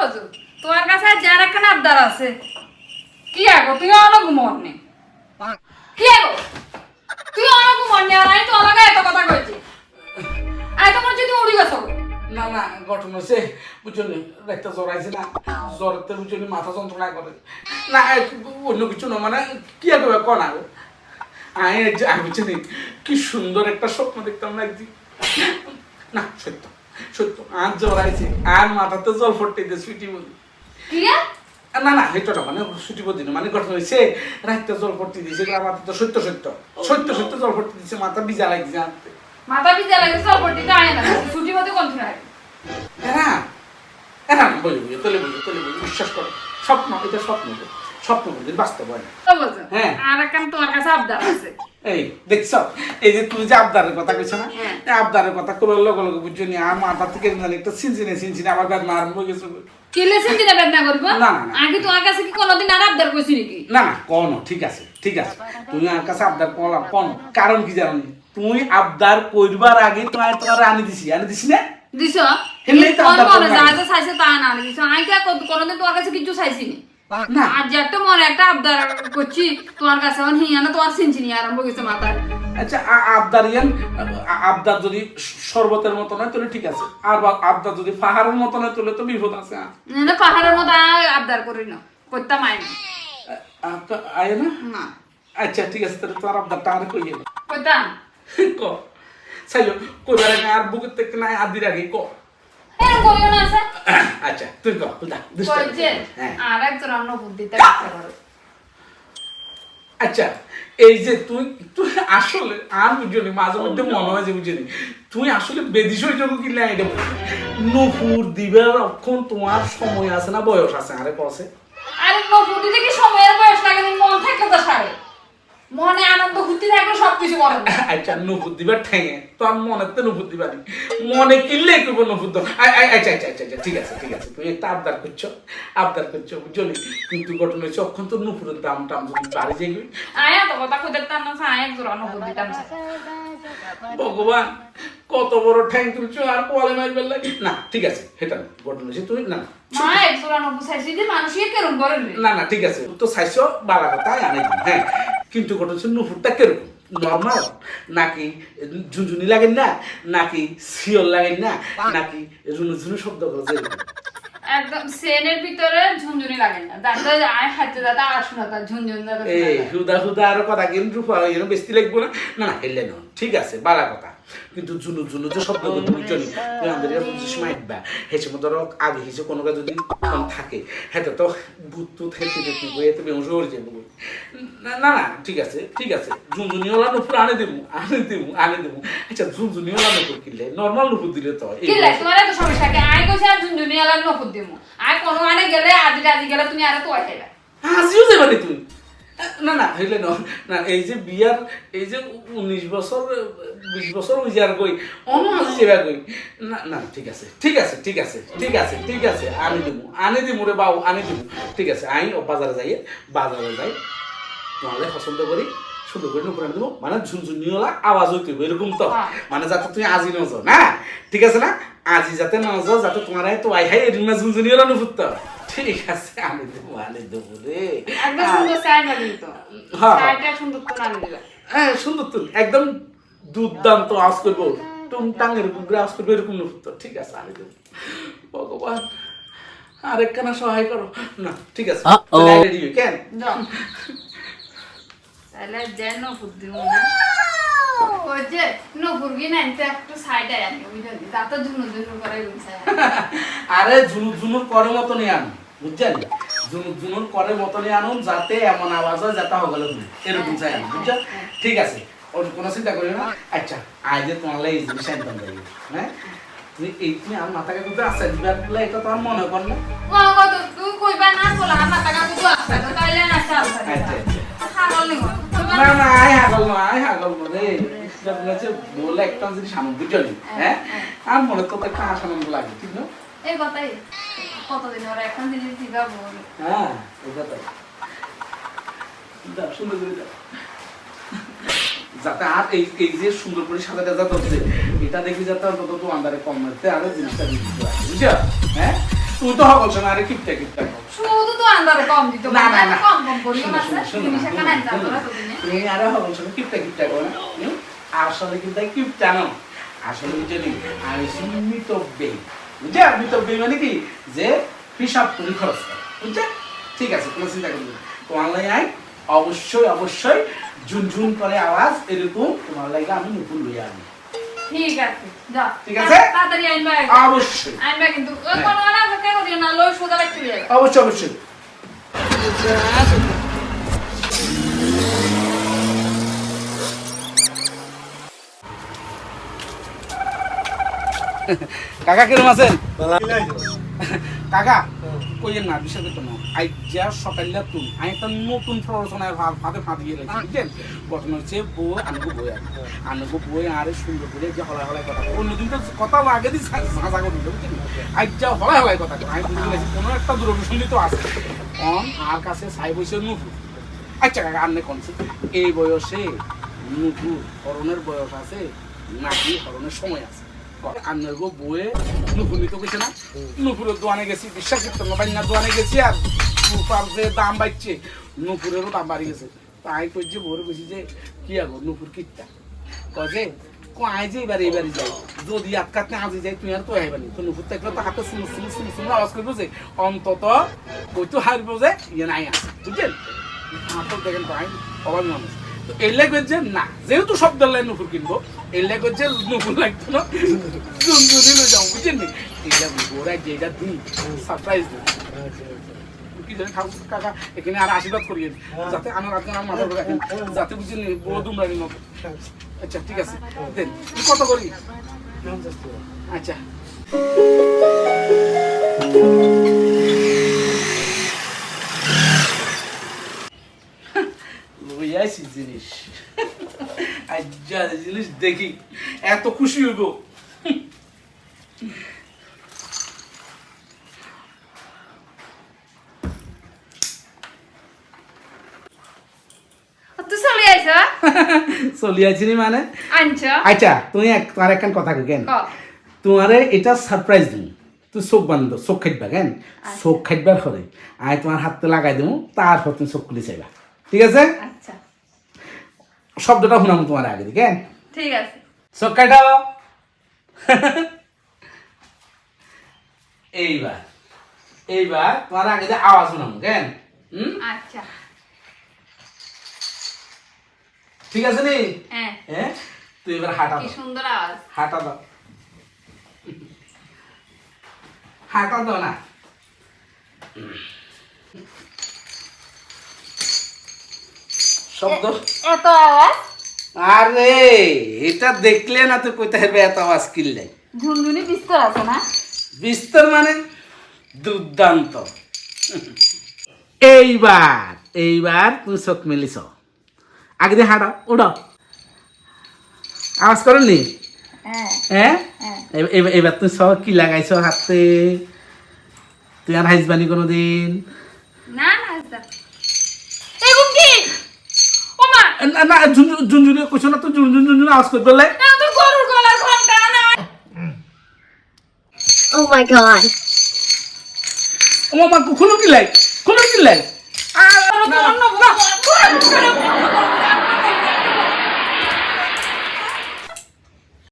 বুঝো তোমার কাছে যার একখানা আবদার আছে কি আগো তুই অনেক ঘুমন নে কি আগো তুই অনেক ঘুমন নে আর আমি তো আমাকে এত কথা কইছি আই তোমার যদি উড়ি গেছো না না ঘটনা হচ্ছে বুঝলি একটা জ্বর আইছে না জ্বরতে বুঝলি মাথা যন্ত্রণা করে না অন্য কিছু না মানে কি আর করবে কন আর আমি বুঝলি কি সুন্দর একটা স্বপ্ন দেখতাম না একদিন না সত্য সত্য আর জ্বর আইছে আর মাথাতে জল ফটতে সুইটি বলি কি রে না না এটা না মানে ছুটি বদি না মানে ঘটনা হয়েছে রাতে জল পড়তে দিয়েছে মাথা তো সত্য সত্য সত্য সত্য জল পড়তে দিয়েছে মাথা ভিজা লাগছে আনতে মাথা ভিজা লাগে সব পড়তে তো আয় না ছুটি মতে কোন ফিরে হ্যাঁ হ্যাঁ বলি বলি তোলে বলি বিশ্বাস করো স্বপ্ন এটা স্বপ্ন স্বপ্ন বলি বাস্তব হয় না তো বুঝো হ্যাঁ আর একখান তোমার কাছে আবদার আছে এই দেখছ এই যে তুমি যে আবদারের কথা কইছো না এই আবদারের কথা করার লগে লগে বুঝছো নি আর মাথা থেকে জানি একটা সিনসিনে আবার বেদনা আরম্ভ হয়ে গেছে কি লেসেন দিনা বেদনা করব না না আগে তোমার কাছে কি কোনোদিন আর আবদার কইছি নাকি না না কোন ঠিক আছে তুমি আমার কাছে আবদার করলাম কোন কারণ কি জানো তুই আবদার কইবার আগে তোমার আনি দিছি না দিছো হেলেই তো কোন আবদার মনে করলাম। যা চাইছে তা না দিছো আমি কি কোনোদিন তোমার কাছে কিছু চাইছি নি না আর যে একটা মনে একটা আবদার করছি তোমার কাছে এখন হিয়ানা তোমার সিনচিনি আরম্ভ হয়েছে মাথায় আচ্ছা আবদার যদি শরবতের মতো নয় তাহলে ঠিক আছে আর আবদার যদি পাহাড়ের মতো নয় তাহলে তো বিপদ আছে না পাহাড়ের মতো আবদার করি না করতাম আই না আয় না না আচ্ছা ঠিক আছে তাহলে তোমার আবদারটা আর কইয়ে করতাম ক চাইলো কইবার আগে আর বুকের থেকে নাই আদির আগে ক এরকম করিও না আছে আচ্ছা তুই ক বুঝা কইছে হ্যাঁ আর একজন অন্য বুদ্ধিতে ইচ্ছা করো আচ্ছা এই যে তুই তুই আসলে আর বুঝলি মাঝে মধ্যে মনে হয় যে বুঝলি তুই আসলে বেদিস হয়ে যাবো কিনা এটা নপুর দিবার অক্ষণ তোমার সময় আছে না বয়স আছে আরে কসে আরে নপুটিতে কি সময়ের বয়স লাগে না মন থাকলে তো সারে মনে আনন্দ ফুর্তি থাকলে সবকিছু করে না আচ্ছা নপুর দিবার ঠেঙে তো আমি মনে তো নপুর দিবারি মনে কিনলে করবো নপুর আচ্ছা ঠিক আছে তুই একটা আবদার করছো বুঝলি কিন্তু ঘটনা হচ্ছে অক্ষণ তো নপুরের দাম টাম যদি বাড়ি যাইবি আয়া তো কথা কইতে তার না আয়া একজন অন্য বুদ্ধিতাম ভগবান কত বড় ঠ্যাং তুলছো আর পোয়ালে মারবে লাগে না ঠিক আছে সেটা না ঘটনা হচ্ছে তুই না মা একজন অন্য বুঝাইছি যে মানুষই কেরম করে রে না ঠিক আছে তো চাইছো বালা কথা আনে হ্যাঁ কিন্তু ঘটনা হচ্ছে নুপুরটা কিরকম নর্মাল নাকি ঝুনঝুনি লাগেন না নাকি শিওর লাগেন না নাকি ঝুনঝুনি শব্দ করছে একদম সেনের ভিতরে ঝুনঝুনি লাগে না দাদা আয় হাতে দাদা আর শোনা তার ঝুনঝুন দাদা এই হুদা আর কথা কিন্তু এরকম বেশি লাগবো না হেললে না ঠিক আছে বালা কথা কিন্তু ঝুনু যে শব্দ তুমি জানি তুই আমাদের মাইটবা হেসে ধরো আগে হিসেবে কোনো কাজ যদি থাকে হ্যাঁ তো ভূত হেঁটে এতে বেমস হয়ে যাবো না ঠিক আছে ঝুনঝুনিওয়ালা নুপুর আনে দেবো আচ্ছা ঝুনঝুনিওয়ালা নুপুর কিনলে নর্মাল নুপুর দিলে তো কিলে তোমার এত সমস্যা কি আয় কইছে আর ঝুনঝুনি আলার নকুদ দিমু আয় কোনো আনে গেলে আজি গেলে তুমি আরে তো আইলা হাসিও যাবে তুমি না হইলে না এই যে বিয়ার এই যে 19 বছর 20 বছর ওই যার কই অন্য আজি যাবে কই না ঠিক আছে আনি দেবো রে বাবু আনি দেবো ঠিক আছে আই বাজারে যাই তোমালে পছন্দ করি শুধু করে নুপুর আনি দেবো মানে ঝুনঝুনিওয়ালা আওয়াজ হইতে এরকম তো মানে যাতে তুমি আজি নজো না ঠিক আছে না আজি যাতে নজো যাতে তোমার তো আই হাই এরিমা ঝুনঝুনিওয়ালা নুপুর তো ঠিক আছে আনি দেবো রে একদম সুন্দর চাই না কিন্তু চাইটা সুন্দর তো আনি দিলা হ্যাঁ সুন্দর তো একদম দুর্দান্ত আওয়াজ করবো টুংটাং এরকম করে আওয়াজ করবো এরকম নুপুর তো ঠিক আছে আনি দেবো ভগবান আরেকখানা সহায় করো না ঠিক আছে রেডি কেন তাহলে যেন বুদ্ধি না কইছে নপুর গিয়ে নাইতে একটু সাইডে আনি বুঝলি দাঁত ঝুনু করে রুমছে আরে ঝুনুর করে মতনই আনুন বুঝছেন ঝুনুর করে মতনই আনুন যাতে এমন আওয়াজ হয় যাতে হগলে এরকম চাই আনুন বুঝছো ঠিক আছে ওর কোনো চিন্তা করি না আচ্ছা আজ যে তোমার এই জিনিস একদম যাই হ্যাঁ তুমি আমার মাথাকে কোথায় আসছে দিবার বলে এটা তোমার মনে কর না কত তুই কইবা না বলা আমার টাকা তো আসবে তো তাইলে না চাল আচ্ছা হাগল নি না আই হাগল না রে বলেছে বলে একটা জিনিস সামনে বুঝলি হ্যাঁ আর মনে তো একটা আনন্দ লাগে ঠিক না এই কথাই কতদিন ওরা এখন জিনিস দিবা বল হ্যাঁ এটা তাই সুন্দর করে যাতে আর এই যে সুন্দর করে সাজাটা যাতে হচ্ছে এটা দেখবি যাতে অন্তত তো আন্দারে কম মারতে আরো জিনিসটা বুঝছো হ্যাঁ তুমি তো বলছো না আরে কিপটা কিপটা শুধু তো আন্দারে কম দিতে না, না, না। কম কম করিও না স্যার শোনো, তুমি শোনো, সেখানে আনতে শোনো, তোরা তো দিনে তুমি আরো বলছো না কিপটা কিপটা করো না আসলে কিন্তু কিপটা না আসলে বুঝলি আমি মিতব্যে বুঝছো মিতব্যে মানে কি যে হিসাব করে খরচ করে বুঝছো ঠিক আছে কোনো চিন্তা করবে না তোমার লাগে আই অবশ্যই অবশ্যই ঝুনঝুন করে আওয়াজ এরকম তোমার লাগে আমি নতুন লইয়া আনি ঠিক আছে যা ঠিক আছে? তাড়াতাড়ি আনবা অবশ্যই আনবা কিন্তু ওই কোনো না কেন দিও না লই সোজা রাখতে যাবে অবশ্যই অবশ্যই কাকা কিরম আছেন কাকা কইয়েন না বিষয় তো না আইজা সকালে তুম আমি একটা নতুন প্ররোচনায় ফাঁদে ফাঁদি গিয়ে রেখেছি বুঝছেন ঘটনা হচ্ছে বউ আনগো বই আনগো বই আরে সুন্দর করে যে হলাই হলাই কথা অন্যদিন তো কথা আগে দিয়ে সাজা করে দিল বুঝছেন আইজা হলাই হলাই কথা আমি বুঝে গেছি কোনো একটা দূরভিসন্ধি তো আছে অন আর কাছে সাই বসে নুপুর আচ্ছা কাকা আন্নে কনছে এই বয়সে নুপুর হরণের বয়স আছে নাকি হরণের সময় আছে আন্নের গো বয়ে নুপুরি তো কইছে না নুপুরের দোয়ানে গেছি বিশ্বাস করতে না বাইনা দোয়ানে গেছি আর নুপুর যে দাম বাড়ছে নুপুরেরও দাম বাড়ি গেছে তাই কইছে বউরে কইছি যে কি আগো নুপুর কিটটা কজে আই যে এবারে যাই যদি আটকাতে আজি যাই তুই আর তো আইবানি তো নুপুর থাকলে তো হাতে শুনে আওয়াজ করবো যে অন্তত ওই তো হারবো যে ইয়ে নাই আছে বুঝছেন হাতও দেখেন তো আইন অভাবী মানুষ তো এই লাগবে না যেহেতু সব দলের নুপুর কিনবো এই লাগবে নুপুর লাগতো না জুনজুনি যাও বুঝছেন নি এইটা ওরা যেটা দিই সারপ্রাইজ দিই কি জানি ঠাকুর কাকা এখানে আর আশীর্বাদ করিয়ে যাতে আমার আজকে আমার মাথা রাখেন যাতে বুঝছেন বড় দুমরানি মতো আচ্ছা ঠিক আছে দেন কত করি আচ্ছা লইয়াছি জিনিস আচ্ছা জিনিস দেখি এত খুশি হইব তুই চলে আইছা চলিয়াছি মানে আনছা আচ্ছা তুমি তোমার একখান কথা কই কেন ক তোমারে এটা সারপ্রাইজ দিই তুই চোখ বান্ধ চোখ খাইবা কেন চোখ খাইবার পরে আয় তোমার হাতে লাগাই দেবো তারপর তুমি চোখ খুলে চাইবা ঠিক আছে আচ্ছা শব্দটা শুনাম তোমার আগে দিকে ঠিক আছে চোখ কাটাও এইবার এইবার তোমার আগে যে আওয়াজ শুনাম কেন আচ্ছা ঠিক আছে নি হ্যাঁ হ্যাঁ তুই এবার হাঁটা কি দাও সুন্দর আওয়াজ হাঁটা দাও হাঁটা দাও না শব্দ এত আওয়াজ আরে এটা দেখলে না তুই কইতে হবে এত আওয়াজ কিনলে ঝুনঝুনি বিস্তর আছে না বিস্তর মানে দুর্দান্ত এইবার এইবার তুই চোখ মেলিছ আগে দিয়ে হাঁটাও উড়াও আওয়াজ করেননি হ্যাঁ হ্যাঁ হ্যাঁ এবার তুই সব কি লাগাইছ হাতে তুই আর হাইজবানি কোনোদিন না না এরকম কি ওমা না না ঝুনঝুনি কইছ না তো ঝুনঝুন আওয়াজ করতে বললে না তো গরুর গলার ঘন্টা না Oh my god. ও মা খুলো কি লাই খুলো কি লাই অন্য